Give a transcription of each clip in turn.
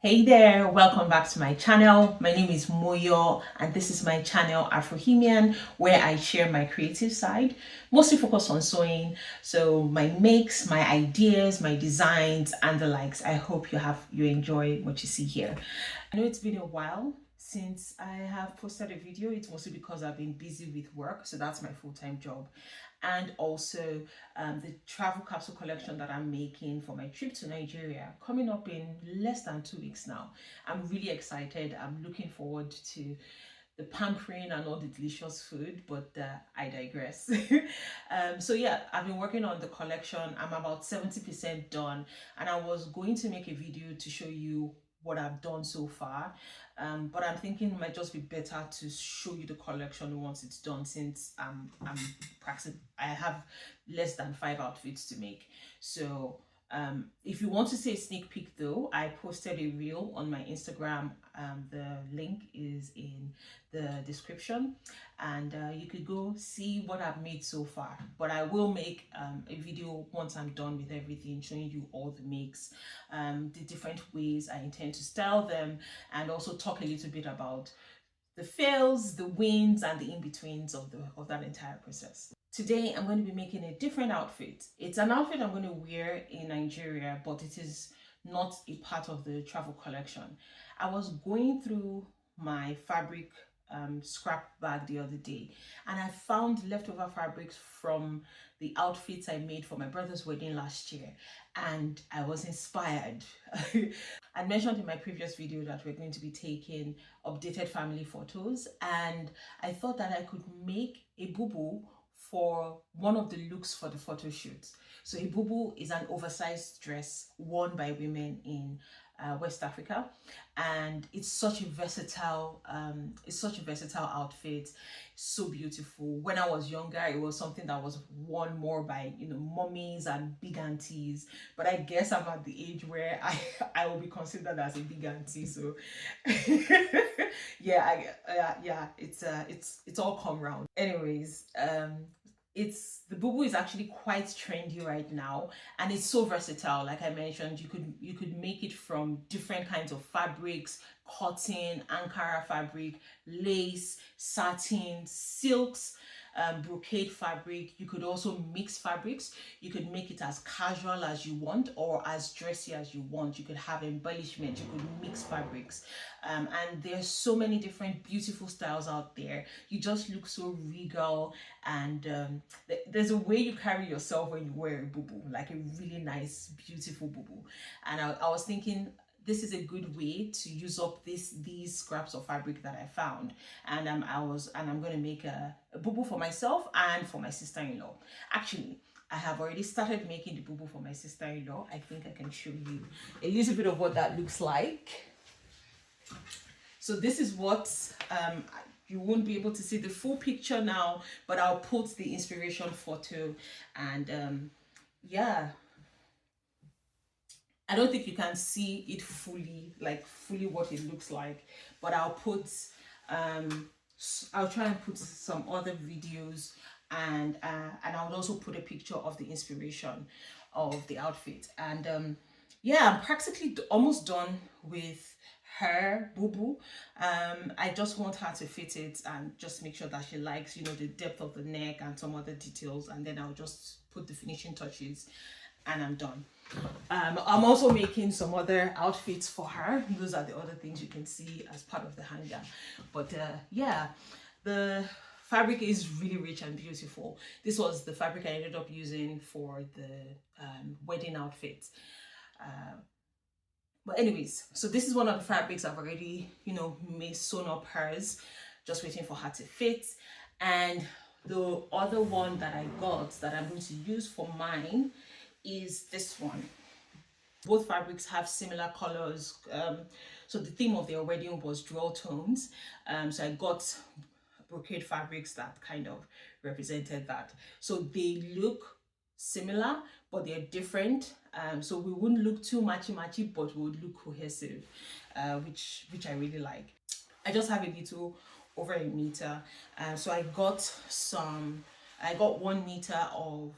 Hey there, welcome back to my channel. My name is Moyo and this is my channel Afrohemian, where I share my creative side, mostly focused on sewing. So my makes, my ideas, my designs and the likes. I hope you enjoy what you see here. I know it's been a while since I have posted a video. It's mostly because I've been busy with work, so that's my full-time job. And also the travel capsule collection that I'm making for my trip to Nigeria, coming up in less than 2 weeks now. I'm really excited. I'm looking forward to the pampering and all the delicious food, but I digress. So yeah, I've been working on the collection. I'm about 70% done, and I was going to make a video to show you what I've done so far, but I'm thinking it might just be better to show you the collection once it's done, since I'm practicing. I have less than 5 outfits to make. So if you want to see a sneak peek though, I posted a reel on my Instagram. The link is in the description, and you could go see what I've made so far. But I will make a video once I'm done with everything, showing you all the makes, the different ways I intend to style them, and also talk a little bit about the fails, the wins, and the in-betweens of that entire process. Today, I'm going to be making a different outfit. It's an outfit I'm going to wear in Nigeria, but it is not a part of the travel collection. I was going through my fabric scrap bag the other day, and I found leftover fabrics from the outfits I made for my brother's wedding last year, and I was inspired. I mentioned in my previous video that we're going to be taking updated family photos, and I thought that I could make a boubou for one of the looks for the photo shoot. So a boubou is an oversized dress worn by women in West Africa, and it's such a versatile outfit, so beautiful. When I was younger, it was something that was worn more by mummies and big aunties, but I guess I'm at the age where I will be considered as a big auntie. So yeah, it's all come round. Anyways, it's the boubou is actually quite trendy right now, and it's so versatile. Like I mentioned, you could make it from different kinds of fabrics: cotton, Ankara fabric, lace, satin, silks, brocade fabric. You could also mix fabrics. You could make it as casual as you want or as dressy as you want. You could have embellishment. You could mix fabrics, and there's so many different beautiful styles out there. You just look so regal, and there's a way you carry yourself when you wear a boubou, like a really nice, beautiful boubou. And I was thinking, this is a good way to use up these scraps of fabric that I found, and I'm going to make a boubou for myself and for my sister-in-law. Actually, I have already started making the boubou for my sister-in-law. I think I can show you a little bit of what that looks like. So this is what you won't be able to see the full picture now, but I'll put the inspiration photo, and yeah, I don't think you can see it fully, like fully what it looks like, but I'll try and put some other videos, and I'll also put a picture of the inspiration of the outfit. And yeah, I'm practically almost done with her boubou. I just want her to fit it and just make sure that she likes the depth of the neck and some other details, and then I'll just put the finishing touches and I'm done. I'm also making some other outfits for her. Those are the other things you can see as part of the hanger. But yeah, the fabric is really rich and beautiful. This was the fabric I ended up using for the wedding outfit. But anyways, so this is one of the fabrics I've already made sewn up hers, just waiting for her to fit. And the other one that I got that I'm going to use for mine is this one. Both fabrics have similar colors, so the theme of their wedding was dual tones, so I got brocade fabrics that kind of represented that. So they look similar, but they're different, so we wouldn't look too matchy but we would look cohesive, which I really like. I just have a little over a meter, so I got 1 meter of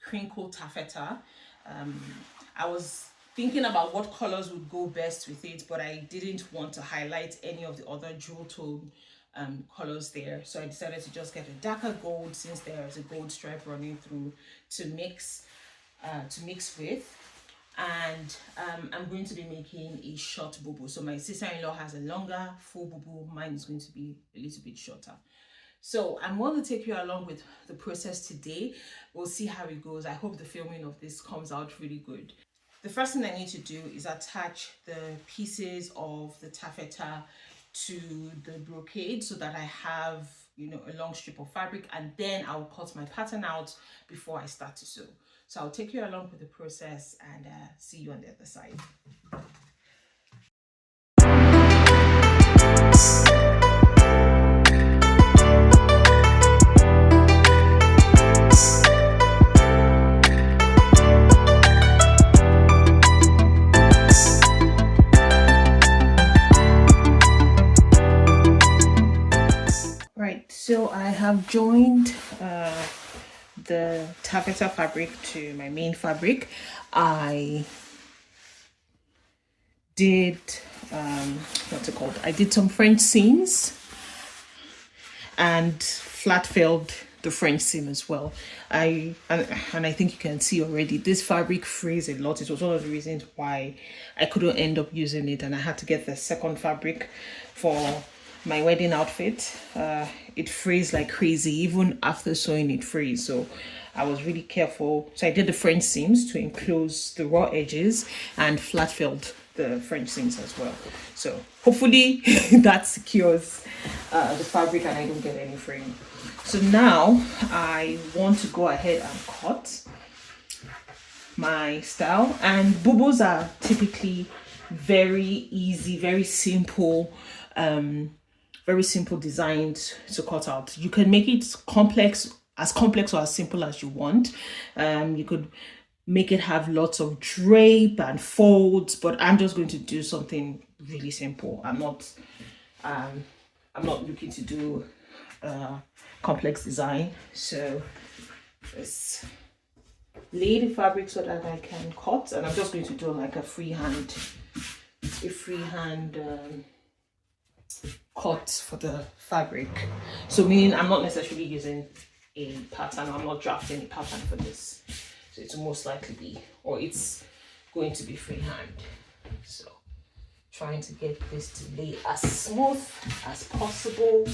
crinkle taffeta. I was thinking about what colors would go best with it, but I didn't want to highlight any of the other jewel tone colors there, so I decided to just get a darker gold, since there is a gold stripe running through, to mix with. And I'm going to be making a short boubou. So my sister-in-law has a longer full boubou, mine is going to be a little bit shorter. So I'm going to take you along with the process today. We'll see how it goes. I hope the filming of this comes out really good. The first thing I need to do is attach the pieces of the taffeta to the brocade, so that I have, you know, a long strip of fabric, and then I'll cut my pattern out before I start to sew. So I'll take you along with the process and see you on the other side. Right, so I have joined the taffeta fabric to my main fabric. I did what's it called? I did some French seams and flat filled the French seam as well. And I think you can see already this fabric frays a lot. It was one of the reasons why I couldn't end up using it, and I had to get the second fabric for my wedding outfit. It frays like crazy. Even after sewing, it frays. So I was really careful. So I did the French seams to enclose the raw edges and flat filled the French seams as well. So hopefully that secures the fabric and I don't get any fraying. So now I want to go ahead and cut my style. And boubous are typically very easy, very simple designs to cut out. You can make it complex or as simple as you want. You could make it have lots of drape and folds, but I'm just going to do something really simple. I'm not looking to do complex design. So let's lay the fabric so that I can cut, and I'm just going to do like a freehand cut for the fabric. So meaning I'm not necessarily using a pattern, I'm not drafting a pattern for this. So it's most likely be, or it's going to be freehand. So trying to get this to lay as smooth as possible.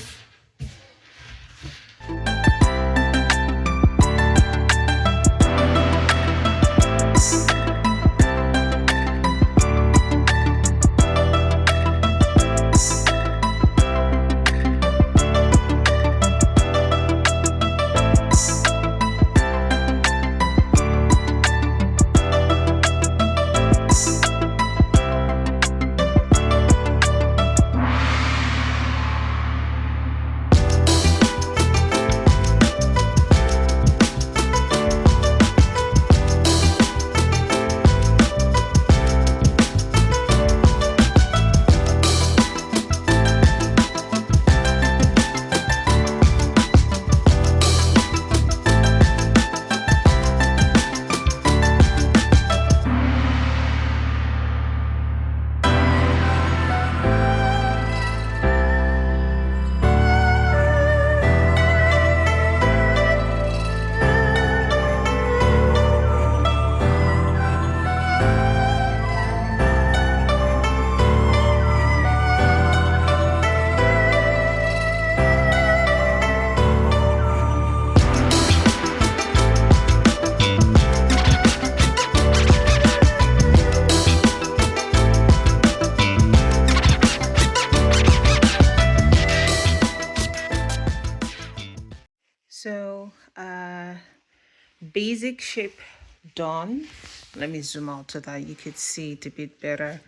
So basic shape done. Let me zoom out so that you could see it a bit better.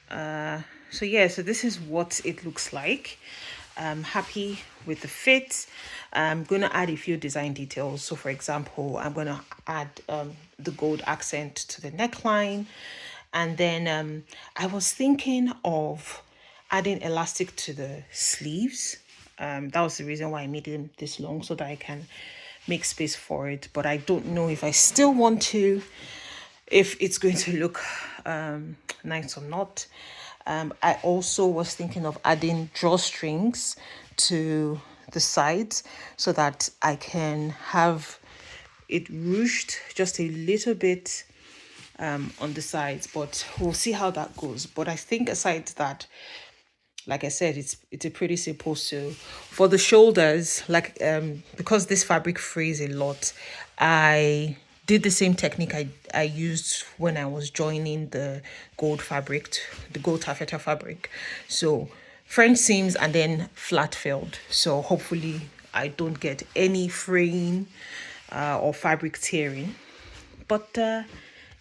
So yeah, so this is what it looks like. I'm happy with the fit. I'm going to add a few design details. So for example, I'm going to add the gold accent to the neckline. And then I was thinking of adding elastic to the sleeves. That was the reason why I made them this long, so that I can make space for it. But I don't know if I still want to if it's going to look nice or not. I also was thinking of adding drawstrings to the sides so that I can have it ruched just a little bit on the sides, but we'll see how that goes. But I think aside that, like I said, it's a pretty simple sew. For the shoulders, like because this fabric frays a lot, I did the same technique I used when I was joining the the gold taffeta fabric. So French seams and then flat filled. So hopefully I don't get any fraying or fabric tearing. But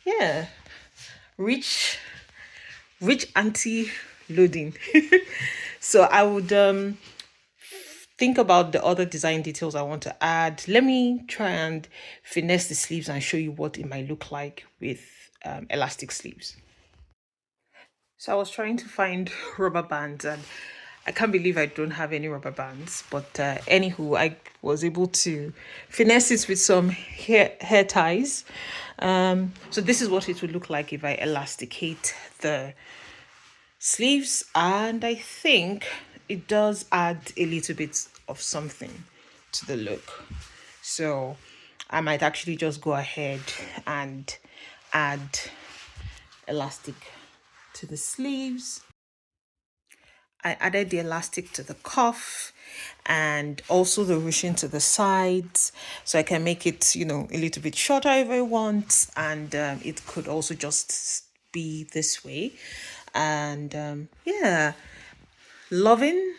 yeah, rich anti loading. So I would think about the other design details I want to add. Let me try and finesse the sleeves and show you what it might look like with elastic sleeves. So I was trying to find rubber bands, and I can't believe I don't have any rubber bands. But anywho, I was able to finesse it with some hair ties. So this is what it would look like if I elasticate the sleeves, and I think it does add a little bit of something to the look. So I might actually just go ahead and add elastic to the sleeves. I added the elastic to the cuff and also the ruching to the sides, so I can make it, a little bit shorter if I want, and it could also just be this way. And yeah, loving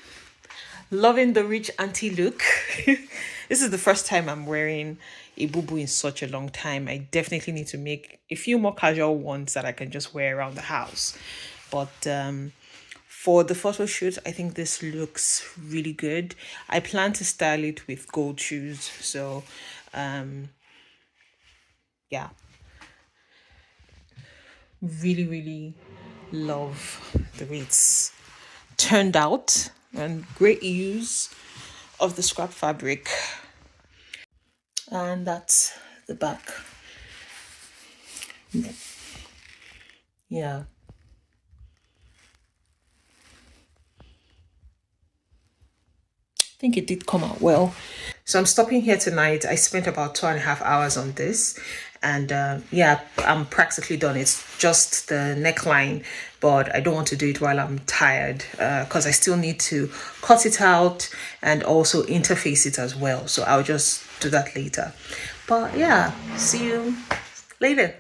the rich auntie look. This is the first time I'm wearing a boubou in such a long time. I definitely need to make a few more casual ones that I can just wear around the house. But for the photo shoot, I think this looks really good. I plan to style it with gold shoes. So yeah, really love the way it's turned out, and great use of the scrap fabric. And that's the back. Yeah. I think it did come out well. So I'm stopping here tonight. I spent about 2.5 hours on this, and yeah, I'm practically done. It's just the neckline, but I don't want to do it while I'm tired because I still need to cut it out and also interface it as well. So I'll just do that later. But yeah, see you later.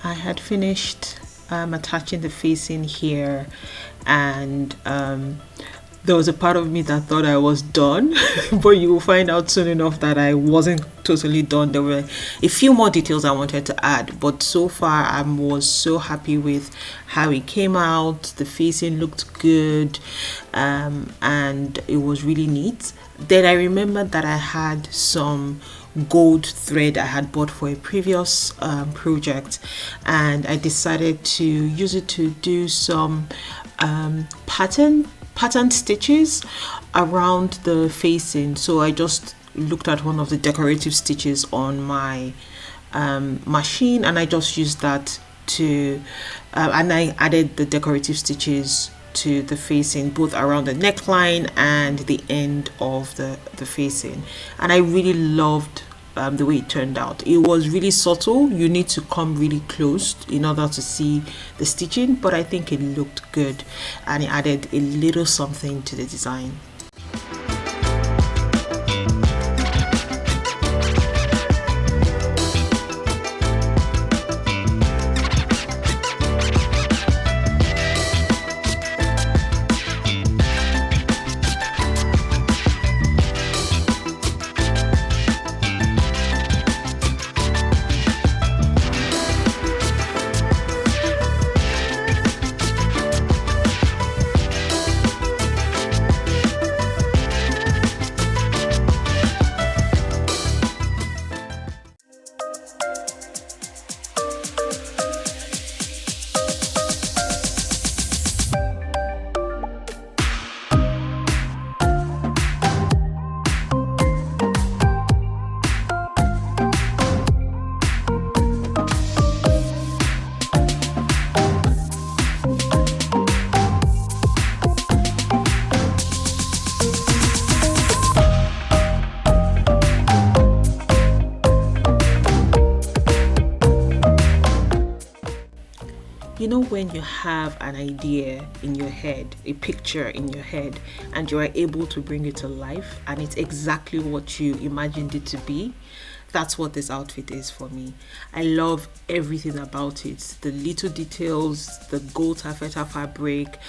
I had finished attaching the facing here, and there was a part of me that thought I was done, but you will find out soon enough that I wasn't totally done. There were a few more details I wanted to add, but so far I was so happy with how it came out. The facing looked good, and it was really neat. Then I remembered that I had some gold thread I had bought for a previous project, and I decided to use it to do some pattern stitches around the facing. So I just looked at one of the decorative stitches on my machine, and I just used that to and I added the decorative stitches to the facing, both around the neckline and the end of the facing. And I really loved the way it turned out. It was really subtle. You need to come really close in order to see the stitching, but I think it looked good and it added a little something to the design. You know, when you have an idea in your head, a picture in your head, and you are able to bring it to life, and it's exactly what you imagined it to be, that's what this outfit is for me. I love everything about it. The little details, the gold taffeta fabric,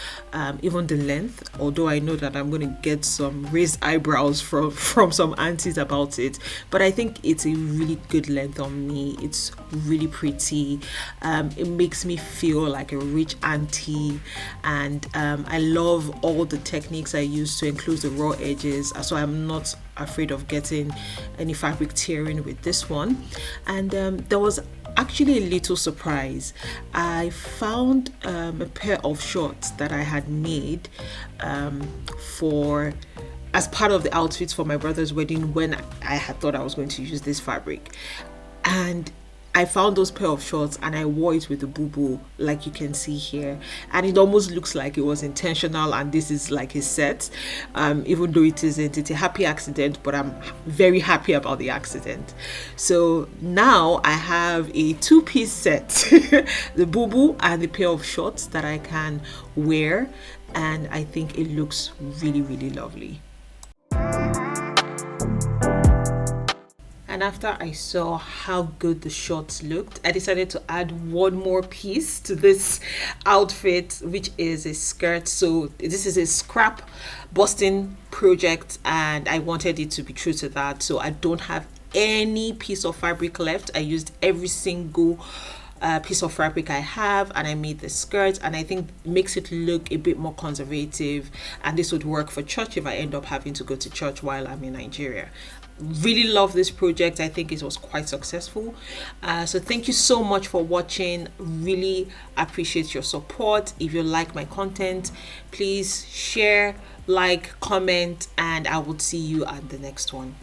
even the length. Although I know that I'm going to get some raised eyebrows from some aunties about it. But I think it's a really good length on me. It's really pretty. It makes me feel like a rich auntie. And I love all the techniques I use to enclose the raw edges. So I'm not afraid of getting any fabric tearing with this one. And there was actually a little surprise. I found a pair of shorts that I had made as part of the outfits for my brother's wedding when I had thought I was going to use this fabric. And I found those pair of shorts and I wore it with the Boubou, like you can see here, and it almost looks like it was intentional and this is like a set, even though it isn't. It's a happy accident, but I'm very happy about the accident. So now I have a two-piece set, the Boubou and the pair of shorts that I can wear, and I think it looks really, really lovely. And after I saw how good the shorts looked, I decided to add one more piece to this outfit, which is a skirt. So this is a scrap busting project and I wanted it to be true to that. So I don't have any piece of fabric left. I used every single piece of fabric I have and I made the skirt, and I think makes it look a bit more conservative, and this would work for church if I end up having to go to church while I'm in Nigeria. Really love this project. I think it was quite successful. So thank you so much for watching. Really appreciate your support. If you like my content, please share, like, comment, and I will see you at the next one.